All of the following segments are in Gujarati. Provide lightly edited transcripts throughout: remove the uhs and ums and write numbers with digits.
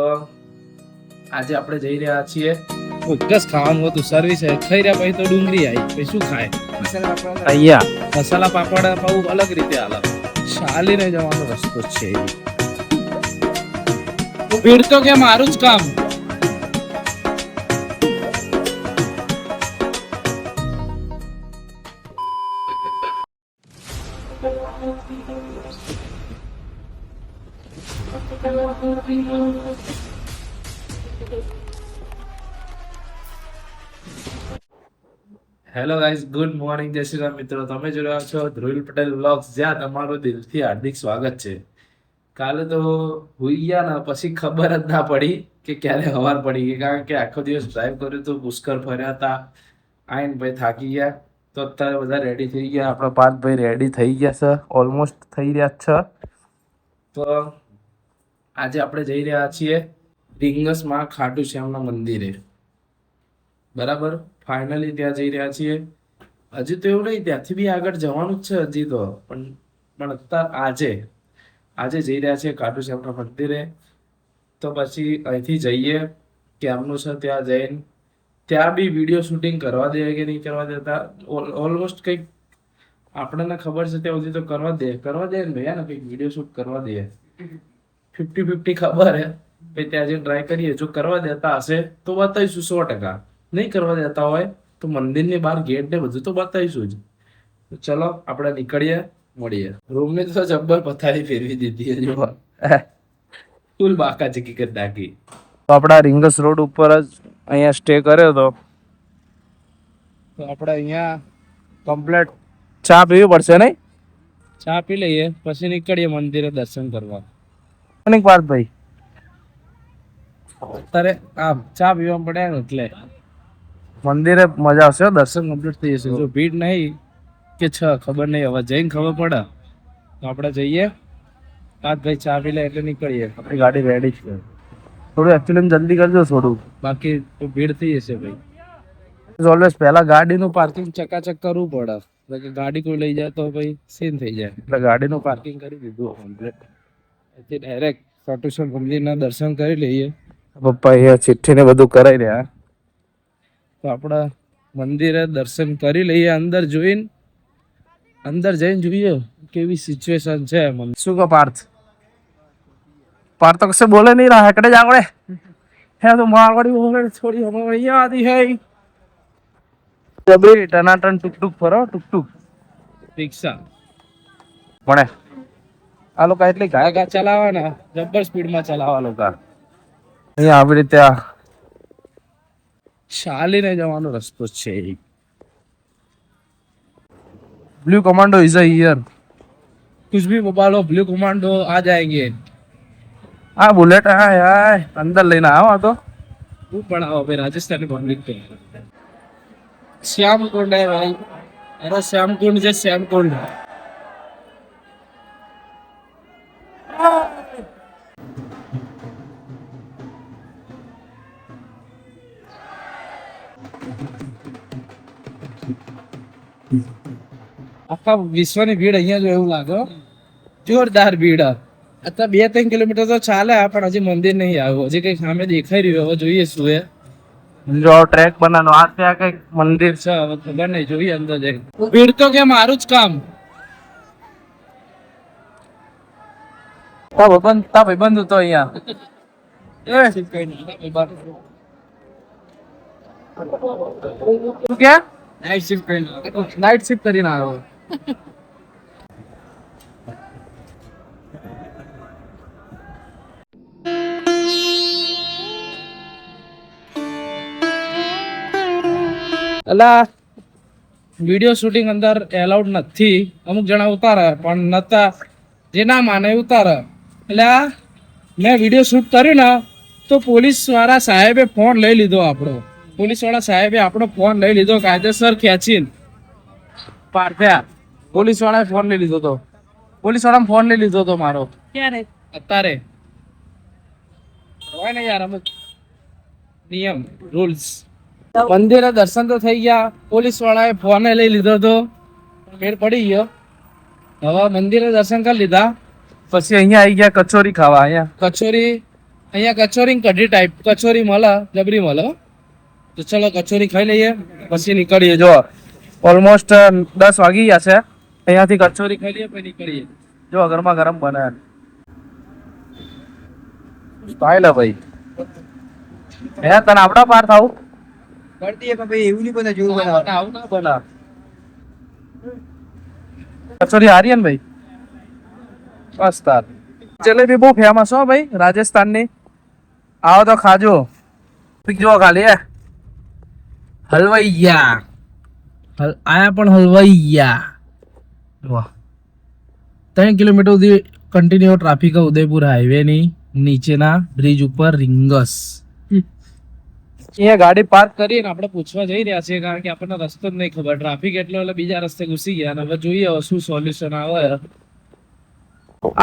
આજે આપણે જઈ રહ્યા છીએ ઉત્કર્ષ ખાવાનું હતું સર્વિસ ખાઈ રહ્યા પછી તો ડુંગળી આવી પછી શું ખાય અહીંયા મસાલા પાપડ બહુ અલગ રીતે અલગ ચાલીને જવાનો રસ્તો છે ભીડ તો કે મારું જ કામ હેલો ગાઈઝ, ગુડ મોર્નિંગ, જય શ્રી રામ મિત્રો. તમે જોઈ રહ્યા છો ધ્રુવિલ પટેલ વ્લોગ્સ, જ્યાં તમારું દિલથી હાર્દિક સ્વાગત છે. કાલે તો હુઈ ગયા ને પછી ખબર જ ના પડી કે ક્યારે સવાર પડી ગઈ, કારણ કે આખો દિવસ ડ્રાઈવ કર્યું હતું, પુષ્કર ફર્યા હતા, આઈને ભાઈ થાકી ગયા. તો અત્યારે બધા રેડી થઈ ગયા, આપણા પાર્થભાઈ રેડી થઈ ગયા છે, ઓલમોસ્ટ થઈ રહ્યા છે. તો આજે આપણે જઈ રહ્યા છીએ રીંગસમાં ખાટુ શ્યામના મંદિરે. બરાબર, ફાઇનલી ત્યાં જઈ રહ્યા છીએ. હજી તો એવું નહીં, ત્યાંથી બી આગળ જવાનું જ છે હજી તો, પણ અત્યારે આજે જઈ રહ્યા છીએ ખાટુ શ્યામના મંદિરે. તો પછી અહીંથી જઈએ કેમનું છે, ત્યાં જઈને ત્યાં બી વિડીયો શૂટિંગ કરવા દે કે નહીં કરવા દેતા, ઓલમોસ્ટ કંઈક આપણને ખબર છે ત્યાં સુધી તો કરવા દે ને ભૈયા ને, કંઈક વિડીયો શૂટ કરવા દે. 50-50 ખબર હે ભાઈ, ત્યાં જઈને ટ્રાય કરીએ. જો કરવા દેતા હશે તો બતાવીશું 100%. નહીં કરવા દેતા હોય તો મંદિરની બહાર ગેટ ને બધું તો બતાવીશું જ. ચલો આપણે નીકળીએ, મળીએ. રૂમની તો જબ્બર પથારી ફેરવી દીધી છે, ફૂલ બાકા ચીકી કરી નાખી. તો આપણા રીંગસ રોડ ઉપર જ અહીંયા સ્ટે કર્યો હતો. તો આપણે અહીંયા કમ્પ્લેટ ચા પીવી પડશે નહીં? ચા પી લઈએ પછી નીકળીએ મંદિરે દર્શન કરવા. અને પાર્થભાઈ અત્યારે આમ ચા પીવા પડે ને એટલે મંદિરે મજા આવશે, દર્શન કમ્પ્લીટ થઈ જશે. જો ભીડ નહીં કે ખબર નહીં, હવે જઈને ખબર પડે. તો આપણે જઈએ, ભાઈ ચા પી લે એટલે નીકળીએ. આપણી ગાડી રેડી છે. થોડું એકચ્યુઅલી જલ્દી કરજો થોડું, બાકી તો ભીડ થઈ જશે ભાઈ. ઓલવેઝ પહેલા ગાડીનું પાર્કિંગ ચકાચક કરવું પડે, કે ગાડી કોઈ લઈ જાય તો ભાઈ સીન થઈ જાય. એટલે ગાડીનું પાર્કિંગ કરી દીધું કમ્પ્લીટ. એથી ડાયરેક્ટ ખાટુ શ્યામ મંદિરના દર્શન કરી લઈએ. પપ્પા અહીંયા ચિઠ્ઠી ને બધું કરાવી રહ્યા. તો આપણે મંદિરે દર્શન કરી લઈએ. અંદર જઈને જોઈએ કેવી સિચ્યુએશન છે. શું કહો પાર્થ તો કશે બોલે નહીં रहा, हकड़े जागड़े है तो मारवाड़ी बोले थोड़ी हमारे यहाँ आती है. जबरी टनाटन टुक फरो टुक રિક્ષા પણ આ લોકો એટલી ઘા ચલાવે ને, જબ્બર સ્પીડમાં ચલાવવા લોકો. અહીંયા આવી રીતે ચાલીને જવાનો રસ્તો છે. ब्लू कमांडो इज हियर, कुछ भी मोबाइल हो ब्लू कमांडो आ जाएंगे. हाँ बुलेट है यार, अंदर लेना आओ तो वो बड़ा हो भाई, राजस्थानी पब्लिक पे श्याम कुंड है भाई. अरे श्याम कुंड जे श्याम कुंड આખા વિશ્વની ભીડ અહીંયા જો એવું લાગે, જોરદાર ભીડ. અત્યારે 2-3 કિલોમીટર તો ચાલે, પણ હજી મંદિર નહીં આવ્યું. હજી કઈ સામે દેખાઈ રહ્યું, હવે જોઈએ શું હે. જો ટ્રેક બનાવવાનો આ ત્યાં કઈક મંદિર છે, હવે ખબર નહીં, જોઈએ અંદર જઈ. ભીડ તો કે મારું જ કામ. તા ભાઈબંધ હતો અહીંયા. શું કે નાઇટ શિફ્ટ કરીને આવ્યો. અલા વિડીયો શૂટિંગ અંદર એલાઉડ નથી. અમુક જણા ઉતારે પણ નતા, જે ના માને ઉતારે. એટલે મેં વિડીયો શૂટ કર્યું ને તો પોલીસ વાળા સાહેબે ફોન લઈ લીધો આપણો. પોલીસ વાળા સાહેબે આપણો ફોન લઈ લીધો કાયદેસર ખેંચીને. પાર્થ્યા પોલીસ વાળાએ ફોન લઈ લીધો હતો. પોલીસ વાળા ફોન લઈ લીધો હતો મારો. ક્યારે? અત્યારે હોય ને યાર, અમુક નિયમ રૂલ્સ. મંદિરે દર્શન તો થઈ ગયા, પોલીસ વાળાએ ફોન લઈ લીધો હતો, મેળ પડી ગયો. હવે મંદિરે દર્શન કરી લીધા, પછી અહીંયા આવી ગયા કચોરી ખાવા. અહીંયા કચોરી અહીંયા કચોરી ને કઢી ટાઈપ કચોરી મળે જબરી મળે હો. તો ચલો કચોરી ખાઈ લઈએ પછી નીકળીએ. જો ઓલમોસ્ટ 10 વાગી ગયા છે. અહીંયાથી કચોરી ખાઈ લઈએ પછી નીકળીએ. જો ગરમા ગરમ બને સ્ટાઈલ હે ભાઈ. હે તને આપડા પાર થાવ કરી દઈએ પણ ભાઈ એવું નહીં બને જેવું બનાવે. આવું ના બના. કચોરી હારી ને ભાઈ બસ તાર. જલેબી બહુ ફેમસ હો ભાઈ રાજસ્થાનની. આવો તો ખાજો. જો ખાલી હે હલવૈયા આયા પણ હલવૈયા. વાહ 3 કિલોમીટર સુધી કન્ટિન્યુ ટ્રાફિક ઉદયપુર હાઈવે ની નીચેના બ્રિજ ઉપર રીંગસ. અહીંયા ગાડી પાર્ક કરીને આપણે પૂછવા જઈ રહ્યા છીએ કારણ કે આપણને રસ્તો જ નહીં ખબર. ટ્રાફિક એટલે બીજા રસ્તે ઘૂસી ગયા અને હવે જોઈએ હવે શું સોલ્યુશન આવે.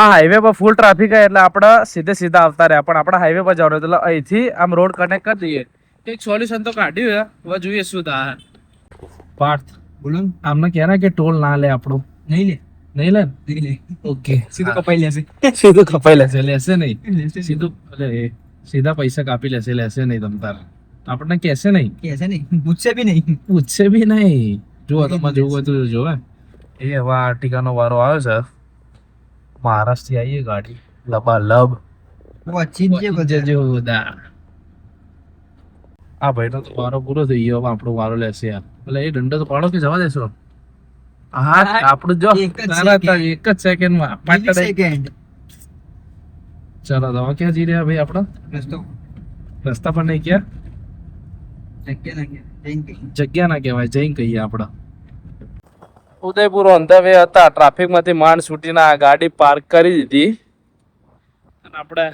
આ હાઈવે પર ફૂલ ટ્રાફિક છે એટલે આપણે સીધા આવતા રહ્યા પણ આપણે હાઈવે પર જવાનું એટલે અહીંથી આમ રોડ કનેક્ટ કરી દઈએ. એક સોલ્યુશન તો કાઢ્યું હવે જોઈએ શું થાય. પાર્થ બોલો આમને કહેના કે ટોલ ના લે આપણું. નહીં લે નહીં લે નહીં લે ઓકે સીધું કપાઈ લેશે. સીધું કપાઈ લેશે. લેશે નહીં સીધું સીધા પૈસા કાપી લેશે. લેશે નહીં તમ તાર આપણને કહેશે નહીં. કેસે નહીં પૂછશે બી નહીં. પૂછશે બી નહીં. જુઓ તમે જોવું હોય તો જોવે. એ હવે આર્ટિકાનો વારો આવ્યો છે. મહારાષ્ટ્ર થી આવીએ ગાડી લબાલબ. વચ્ચે જે બધા આ ભાઈ તો વારો પૂરો થઈ ગયો. હવે આપણો વારો લેશે યાર. એટલે એ દંડો તો પાડો કે જવા દેશો. હા આપણું જો એક જ એક જ સેકન્ડમાં સેકન્ડ ચાલો તો ક્યાં જઈ રહ્યા ભાઈ આપડે? રસ્તો રસ્તા પર નહીં ક્યાં જગ્યા ના કહેવાય જઈને કહીએ આપડે. ઉદયપુર ઓન ધ વે હતા. ટ્રાફિક માંથી માંડ છૂટીને આ ગાડી પાર્ક કરી દીધી અને આપણે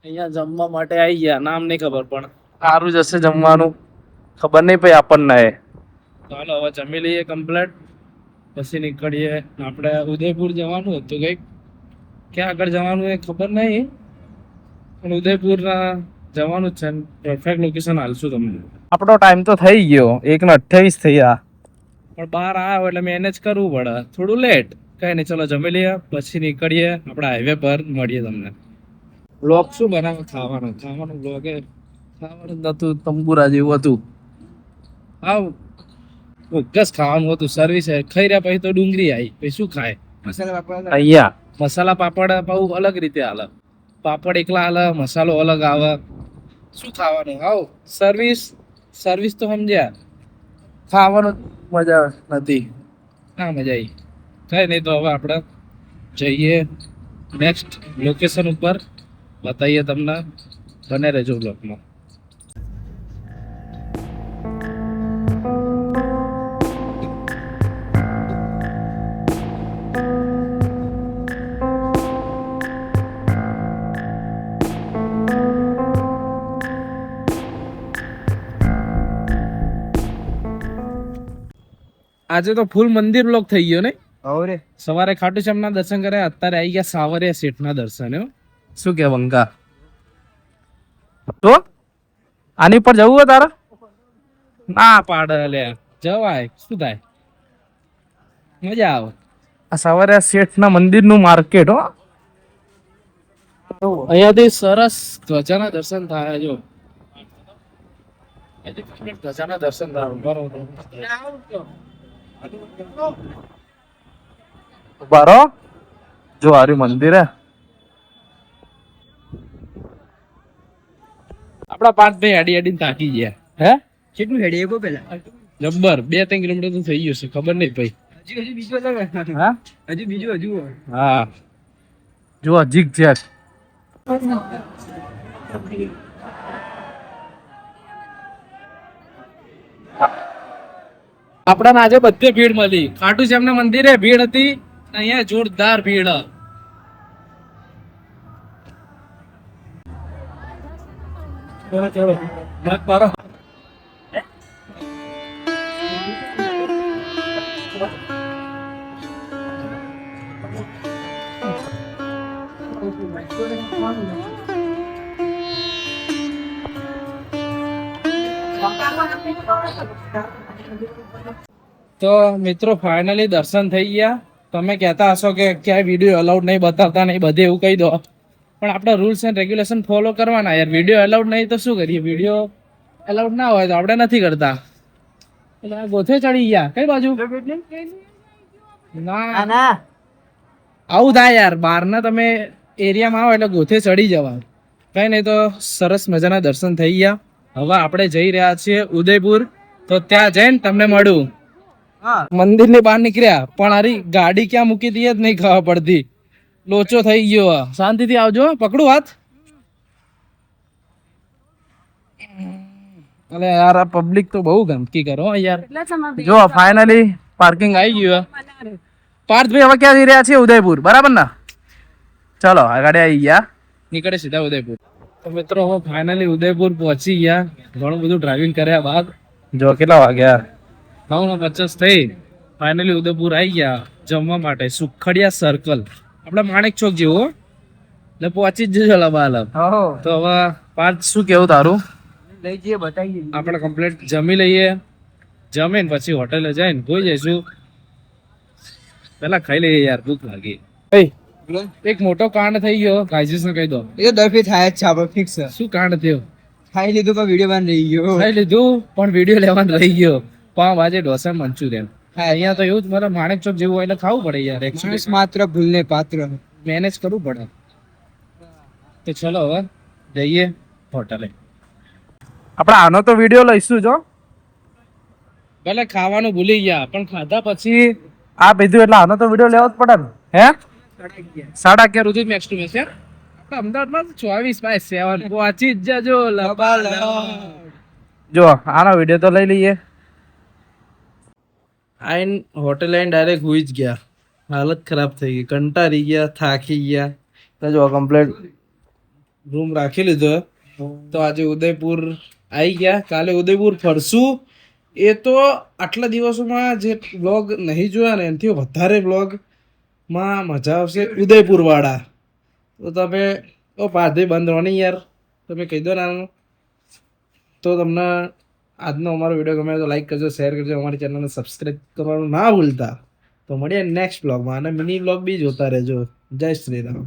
અહીંયા જમવા માટે આવી ગયા. નામ નહીં ખબર પણ સારું જશે જમવાનું. ખબર નહીં ભાઈ આપણને. ચાલો હવે જમી લઈએ કમ્પ્લેટ પછી નીકળીએ. આપણે ઉદયપુર જવાનું હતું કંઈક. ક્યાં આગળ જવાનું એ ખબર નહીં પણ ઉદયપુર જવાનું જ છે. પરફેક્ટ લોકેશન હાલશું તમને. આપણો ટાઈમ તો થઈ ગયો 1:28 થયા પણ બહાર આવ્યો એટલે મેનેજ કરવું પડે થોડું લેટ. કઈ નહીં ચલો જમી લઈએ પછી નીકળીએ. આપણા હાઈવે પર મળીએ તમને. બ્લોગ શું બનાવે? ખાવાનું બ્લોગ એ ખાવાનું નતું તંબુરા જેવું હતું. હા ચોક્કસ ખાવાનું હતું. સર્વિસ ખાઈ રહ્યા પછી તો ડુંગળી આવી પછી શું ખાય. મસાલા વાપરવા અહીંયા મસાલા પાપડ બહુ અલગ રીતે હાલે. પાપડ એકલા હાલે મસાલો અલગ આવે. શું ખાવાનું? આવ સર્વિસ તો સમજ્યા. ખાવાનું મજા નથી. ના મજા આવી. કઈ નહીં તો હવે આપણે જઈએ નેક્સ્ટ લોકેશન ઉપર. બતાવીએ તમને. બને રહેજો બ્લોગમાં. આજે તો ફૂલ મંદિર બ્લોક થઈ ગયો ને. હવે સવારે ખાટુ શ્યામના દર્શન કર્યા. અત્યારે આવી ગયા સાવરિયા શેઠના દર્શન. શું કે વંકા તો આની પર જવું હોય તારા? ના પાડે લે જવાય. શું થાય મજા આવે. આ સાવરિયા શેઠના મંદિરનું માર્કેટ હો. અહીંયાથી સરસ ધ્વજાના દર્શન થાય. જો ધ્વજાના દર્શન થાય. બારો જો આર્યું મંદિર હે. આપડા 5 ભાઈ આડી આડીને થાકી ગયા. હે કેટલું હેડે એકો પેલા જબ્બર 2-3 કિલોમીટર તો થઈ ગયું છે. ખબર નહીં ભાઈ. હજુ બીજું અલગ. હા હજુ હા જો જીગ જેક. આપડા આજે બધે ભીડ મળી. ખાટુ શ્યામના મંદિરે ભીડ હતી. અહીંયા જોરદાર ભીડ. તો મિત્રો ફાઇનલી દર્શન થઈ ગયા. તમે કહેતા હશો કે ક્યાંય વિડીયો અલાઉડ નહીં બતાવતા નહીં બધે એવું કહી દો પણ આપણે રૂલ્સ એન્ડ રેગ્યુલેશન ફોલો કરવાના યાર. વિડીયો એલાઉડ નહીં તો શું કરીએ? વિડીયો એલાઉડ ના હોય તો આપણે નથી કરતા. એટલે આ ગોથે ચડી ગયા કઈ બાજુ? ના આવું થાય યાર. બહારના તમે એરિયામાં આવો એટલે ગોથે ચડી જવા. કઈ નહીં તો સરસ મજાના દર્શન થઈ ગયા. હવે આપણે જઈ રહ્યા છીએ ઉદયપુર. તો ત્યાં જઈને તમને મળું. મંદિર ની બહાર નીકળ્યા પણ અરે ગાડી ક્યાં મૂકી દઈએ જ નહીં ખબર પડતી. લોચો થઈ ગયો. શાંતિથી આવજો. પકડું હાથ. અરે યાર આ પબ્લિક તો બહુ ગંદકી કરો યાર. જો ફાઇનલી પાર્કિંગ આવી ગયું. પાર્થભાઈ હવે ક્યાં જઈ રહ્યા છીએ? ઉદયપુર, બરાબર ને? ચલો આગળ આવી ગયા. નીકળે સીધા ઉદયપુર. તો મિત્રો હવે ફાઇનલી ઉદયપુર પહોંચી ગયા. ઘણું બધું ડ્રાઇવિંગ કર્યા બાદ જો કેટલા વાગ્યા 9:50 થઈ. ફાઇનલી ઉદયપુર આવી ગયા જમવા માટે. સુખડિયા સર્કલ આપણે માણેક ચોક જેવો એટલે પહોંચી જ જજો લબાલબ. તો હવે પાર્થ શું કેવું તારું? લઈ જઈએ બતાવીએ. આપણે કમ્પ્લીટ જમી લઈએ. જમીને પછી હોટેલે જઈને જોઈ જઈશું. પેલા ખાઈ લઈએ યાર, ભૂખ લાગી. એક મોટો કાંડ થઈ ગયો. ગાઈઝીસ ને કહી દો. એ તો દરફી થાય જ છે આપણે ફિક્સ. શું કાંડ થયો? ખાઈ લીધું પણ વિડીયો બંધ રહી ગયો. ખાઈ લીધું પણ વિડીયો લેવાનું રહી ગયો. પાવ ભાજી, ઢોસા, મંચુરિયન. અહીંયા તો એવું જ મારે માણેક ચોક જેવું હોય એટલે ખાવું પડે યાર. માણસ માત્ર ભૂલને પાત્ર. મેનેજ કરવું પડે. તો ચલો હવે જઈએ હોટલે. આપણે આનો તો વિડીયો લઈશું જો. ભલે ખાવાનું ભૂલી ગયા પણ ખાધા પછી આ પીધું એટલે આનો તો વિડીયો લેવો જ પડે ને. હે 11:30 સુધી મેક્સ ટુ મેક્સ. અમદાવાદમાં 24/7 પહોંચી જ જજો લબાલબ. જો આનો વિડીયો તો લઈ લઈએ. આઈન હોટેલ આઈને ડાયરેક્ટ હુઈ જ ગયા. હાલત ખરાબ થઈ ગઈ. કંટાળી ગયા, થાકી ગયા. તો જો કમ્પ્લીટ રૂમ રાખી લીધો. તો આજે ઉદયપુર આવી ગયા. કાલે ઉદયપુર ફરશું. એ તો આટલા દિવસોમાં જે બ્લોગ નહીં જોયા ને એનાથી વધારે બ્લોગમાં મજા આવશે ઉદયપુર વાળા. તો તમે પારધી બંધ રહો નહીં યાર. તમે કહી દો નાનું. તો તમને આજનો અમારો વિડીયો ગમે તો લાઈક કરજો, શેર કરજો, અમારી ચેનલને સબસ્ક્રાઈબ કરવાનું ના ભૂલતા. તો મળીએ નેક્સ્ટ બ્લોગમાં. અને મિની બ્લોગ બી જોતા રહેજો. જય શ્રી રામ.